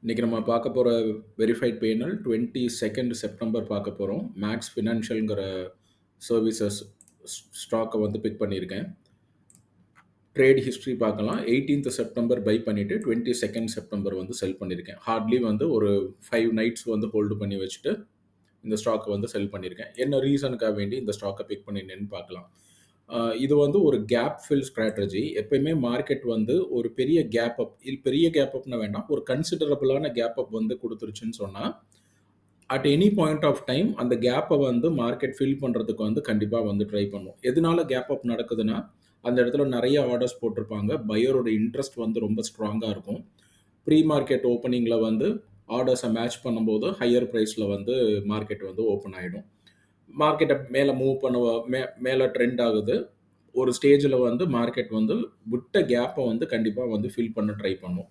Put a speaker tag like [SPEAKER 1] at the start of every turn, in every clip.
[SPEAKER 1] இன்னைக்கு நம்ம பார்க்க போற வெரிஃபைட் பேனல் 22nd செப்டம்பர் பார்க்க போறோம். மேக்ஸ் ஃபினான்ஷியல்ங்கிற சர்வீசஸ் ஸ்டாக்க வந்து பிக் பண்ணியிருக்கேன். ட்ரேட் ஹிஸ்டரி பார்க்கலாம். 18th செப்டம்பர் பை பண்ணிட்டு 22nd செப்டம்பர் வந்து செல் பண்ணியிருக்கேன். ஹார்ட்லி வந்து ஒரு 5 நைட்ஸ் வந்து ஹோல்டு பண்ணி வச்சுட்டு இந்த ஸ்டாக்க வந்து செல் பண்ணியிருக்கேன். என்ன ரீசனுக்காக வேண்டி இந்த ஸ்டாக்க பிக் பண்ணினேன்னு பார்க்கலாம். இது வந்து ஒரு கேப் ஃபில் ஸ்ட்ராட்டஜி. எப்பயுமே மார்க்கெட் வந்து ஒரு பெரிய கேப் அப் பெரிய கேப் அப்னு வேண்டாம். ஒரு கன்சிடரபிளான கேப் அப் வந்து குடுத்துருச்சுன்னு சொன்னா, at any point of time அந்த கேப்ப வந்து மார்க்கெட் ஃபில் பண்றதுக்கு வந்து கண்டிப்பா வந்து ட்ரை பண்ணும். எதனால கேப் அப் நடக்குதுன்னா, அந்த இடத்துல நெறைய ஆர்டர்ஸ் போட்டிருப்பாங்க. பையரோட இன்ட்ரெஸ்ட் வந்து ரொம்ப ஸ்ட்ராங்கா இருக்கும். ப்ரீ மார்க்கெட் ஓப்பனிங்ல வந்து ஆர்டர்ஸ மேட்ச் பண்ணும்போது ஹையர் பிரைஸ்ல வந்து மார்க்கெட் வந்து ஓப்பன் ஆயிடும். மார்க்கெட்ட மேல மூவ் பண்ணுவ மேல ட்ரெண்ட் ஆகுது. ஒரு ஸ்டேஜ்ல வந்து மார்க்கெட் வந்து விட்ட கேப்ப வந்து கண்டிப்பா வந்து ஃபில் பண்ண ட்ரை பண்ணும்.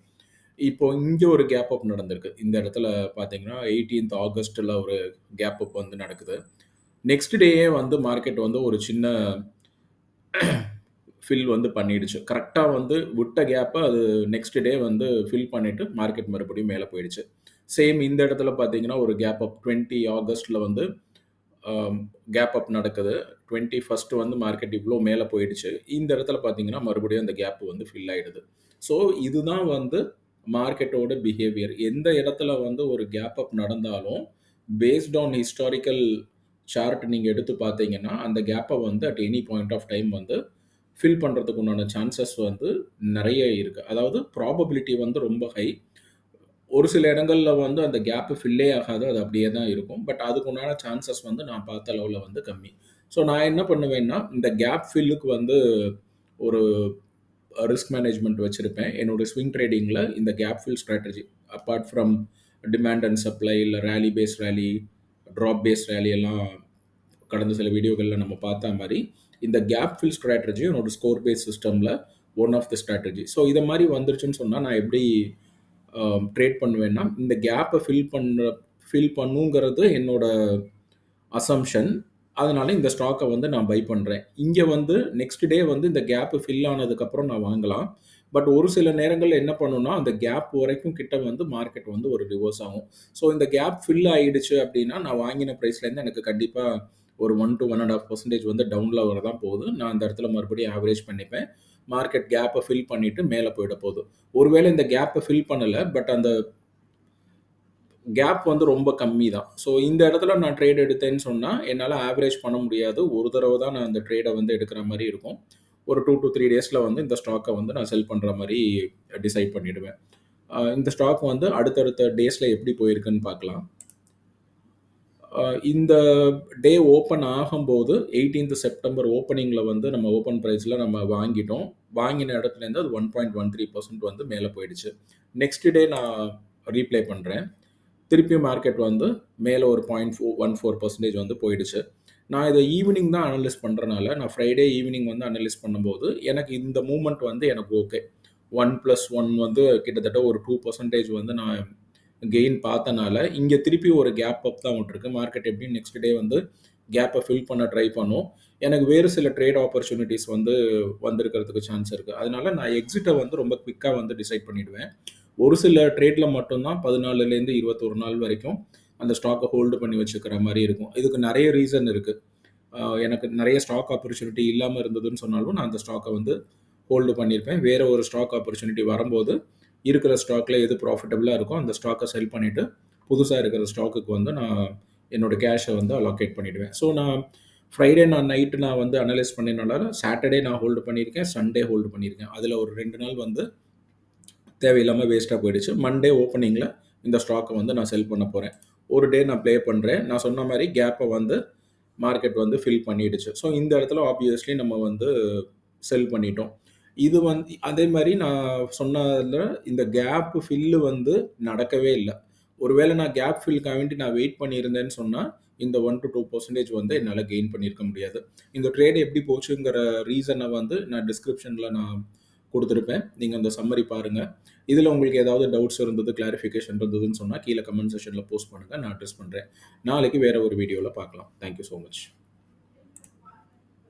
[SPEAKER 1] இப்போ இங்க ஒரு கேப் அப் நடந்திருக்கு. இந்த இடத்துல பார்த்தீங்கன்னா, 18th ஆகஸ்ட்ல ஒரு கேப் அப் வந்து நடக்குது. நெக்ஸ்ட் டேயே வந்து மார்க்கெட் வந்து ஒரு சின்ன ஃபில் வந்து பண்ணிடுச்சு. கரெக்ட்டா வந்து விட்ட கேப்ப அது நெக்ஸ்ட் டே வந்து ஃபில் பண்ணிட்டு மார்க்கெட் மறுபடியும் மேல போயிடுச்சு. சேம் இந்த இடத்துல பார்த்தீங்கன்னா, ஒரு கேப் அப் 20 ஆகஸ்ட்ல வந்து கேப் அப் நடக்குது. 21st வந்து மார்க்கெட் இவ்ளோ மேல போயிடுச்சு. இந்த இடத்துல பார்த்தீங்கன்னா, மறுபடியும் அந்த கேப் வந்து ஃபில் ஆயிடுது. ஸோ, இதுதான் வந்து மார்க்கெட்டோட பிஹேவியர். எந்த இடத்துல வந்து ஒரு கேப் அப் நடந்தாலும், பேஸ்ட் ஆன் ஹிஸ்டாரிக்கல் சார்ட் நீங்க எடுத்து பார்த்தீங்கன்னா, அந்த கேப்ப வந்து at any point of time வந்து ஃபில் பண்றதுக்கு உண்டான சான்சஸ் வந்து நெறைய இருக்கு. அதாவது ப்ராபபிலிட்டி வந்து ரொம்ப ஹை. ஒரு சில இடங்கள்ல வந்து அந்த கேப் ஃபில்லே ஆகாது. அது அப்படியே தான் இருக்கும். பட் அதுக்குண்டான சான்சஸ் வந்து நான் பார்த்த அளவுல வந்து கம்மி. ஸோ நான் என்ன பண்ணுவேன்னா, இந்த கேப் ஃபில்லுக்கு வந்து ஒரு ரிஸ்க் மேனேஜ்மென்ட் வச்சிருப்பேன். என்னோட ஸ்விங் ட்ரேடிங்ல இந்த gap fill strategy apart from demand and supply இல்ல rally base rally, drop base rally எல்லாம் கடந்த சில வீடியோகள்ல நம்ம பார்த்த மாரி, இந்த கேப் ஃபில் ஸ்ட்ராட்டஜி என்னோட ஸ்கோர் பேஸ் சிஸ்டம்ல one of the strategy. So இத மாரி வந்துருச்சுன்னு சொன்னா நான் எப்படி ட்ரேட் பண்ணுவேன்னா, இந்த கேப்ப ஃபில் பண்ணுங்கிறது என்னோட அசம்ப்ஷன். அதனால இந்த ஸ்டாக்க வந்து நான் பை பண்றேன். இங்க வந்து நெக்ஸ்ட் டே வந்து இந்த கேப் ஃபில் ஆனதுக்கப்புறம் நான் வாங்கலாம். பட் ஒரு சில நேரங்கள்ல என்ன பண்ணும்னா, அந்த கேப் வரைக்கும் கிட்ட வந்து மார்க்கெட் வந்து ஒரு ரிவர்ஸ் ஆகும். ஸோ இந்த கேப் ஃபில் ஆயிடுச்சு அப்டின்னா, நான் வாங்கின பிரைஸ்லேருந்து எனக்கு கண்டிப்பா ஒரு 1 to 1 1/2% வந்து டவுன்ல வர தான் போகுது. நான் அந்த இடத்துல மறுபடியும் ஆவரேஜ் பண்ணிப்பேன். மார்க்கெட் கேப்ப ஃபில் பண்ணிட்டு மேல போயிட போது. ஒருவேளை இந்த கேப்ப ஃபில் பண்ணல. பட் அந்த கேப் வந்து ரொம்ப கம்மி தான். ஸோ இந்த இடத்துல நான் ட்ரேட் எடுத்தேன்னு சொன்னா, என்னால ஆவரேஜ் பண்ண முடியாது. ஒரு தடவ தான் நான் அந்த ட்ரேட வந்து எடுக்கிற மாரி இருக்கும். ஒரு 2 to 3 டேஸ்ல வந்து இந்த ஸ்டாக்க வந்து நான் செல் பண்ற மாரி டிசைட் பண்ணிடுவேன். இந்த ஸ்டாக் வந்து அடுத்தடுத்த டேஸ்ல எப்படி போயிருக்குன்னு பார்க்கலாம். இந்த டே ஓப்பன் ஆகும்போது 18th செப்டம்பர் ஓப்பனிங்ல வந்து நம்ம ஓப்பன் பிரைஸ்ல நம்ம வாங்கிட்டோம். வாங்கின இடத்துலேருந்து அது 1.13% வந்து மேல போயிடுச்சு. நெக்ஸ்ட் டே நான் ரீப்ளே பண்றேன். திருப்பியும் மார்க்கெட் வந்து மேல ஒரு 0.14% வந்து போயிடுச்சு. நான் இத ஈவினிங் தான் அனலைஸ் பண்றனால, நான் ஃப்ரைடே ஈவினிங் வந்து அனலைஸ் பண்ணும்போது, எனக்கு இந்த மூவ்மெண்ட் வந்து எனக்கு ஓகே. 1+1 வந்து கிட்டத்தட்ட ஒரு 2% வந்து நான் கெயின் பார்த்தனால, இங்க திருப்பி ஒரு கேப் அப் தான் விட்டுருக்கு. மார்க்கெட் எப்படியும் நெக்ஸ்ட் டே வந்து கேப்ப ஃபில் பண்ண ட்ரை பண்ணும். எனக்கு வேறு சில ட்ரேட் ஆப்பர்ச்சுனிட்டீஸ் வந்து வந்திருக்கிறதுக்கு சான்ஸ் இருக்கு. அதனால நான் எக்ஸிட்ட வந்து ரொம்ப குயிக்கா வந்து டிசைட் பண்ணிடுவேன். ஒரு சில ட்ரேட்ல மட்டும் தான் 14லேருந்து 21 நாள் வரைக்கும் அந்த ஸ்டாக்க ஹோல்டு பண்ணி வச்சுக்கிற மாரி இருக்கும். இதுக்கு நெறைய ரீசன் இருக்கு. எனக்கு நெறைய ஸ்டாக் ஆப்பர்ச்சுனிட்டி இல்லாம இருந்ததுன்னு சொன்னாலும், நான் அந்த ஸ்டாக்க வந்து ஹோல்டு பண்ணியிருப்பேன். வேற ஒரு ஸ்டாக் ஆப்பர்ச்சுனிட்டி வரும்போது, இருக்கிற ஸ்டாக்ல எது ப்ராஃபிட்டபிளா இருக்கோ, அந்த ஸ்டாக்க செல் பண்ணிட்டு, புதுசா இருக்கிற ஸ்டாக்குக்கு வந்து நான் என்னோட கேஷ வந்து அலோகேட் பண்ணிடுவேன். ஸோ நான் ஃப்ரைடே நைட் நான் வந்து அனலைஸ் பண்ணதுனால, சாட்டர்டே நான் ஹோல்டு பண்ணியிருக்கேன். சண்டே ஹோல்டு பண்ணியிருக்கேன். அதுல ஒரு 2 நாள் வந்து தேவையில்லாம வேஸ்ட்டா போயிடுச்சு. மண்டே ஓப்பனிங்ல இந்த ஸ்டாக்க வந்து நான் செல் பண்ண போறேன். ஒரு டே நான் ப்ளே பண்றேன். நான் சொன்ன மாரி கேப்ப வந்து மார்க்கெட் வந்து ஃபில் பண்ணிடுச்சு. ஸோ இந்த இடத்துல ஆப்வியஸ்லி நம்ம வந்து செல் பண்ணிட்டோம். இது வந்து அதே மாரி நான் சொன்னதுல இந்த கேப் ஃபில் வந்து நடக்கவே இல்ல. ஒருவேள நான் கேப் ஃபில்க்காக வேண்டி நான் வெயிட் பண்ணியிருந்தேன்னு சொன்னா, இந்த 1 to 2% வந்து என்னால கெயின் பண்ணியிருக்க முடியாது. இந்த ட்ரேட் எப்படி போச்சுங்கிற ரீசன வந்து நான் டிஸ்கிரிப்ஷன்ல நான் குடுத்திருப்பேன். நீங்க அந்த சம்மரி பாருங்க. இதுல உங்களுக்கு ஏதாவது டவுட்ஸ் இருந்தது, கிளாரிஃபிகேஷன் இருந்ததுன்னு சொன்னா, கீழ கமெண்ட் செக்ஷன்ல போஸ்ட் பண்ணுங்க. நான் அட்ரஸ் பண்றேன். நாளைக்கு வேற ஒரு வீடியோல பார்க்கலாம். Thank you so much.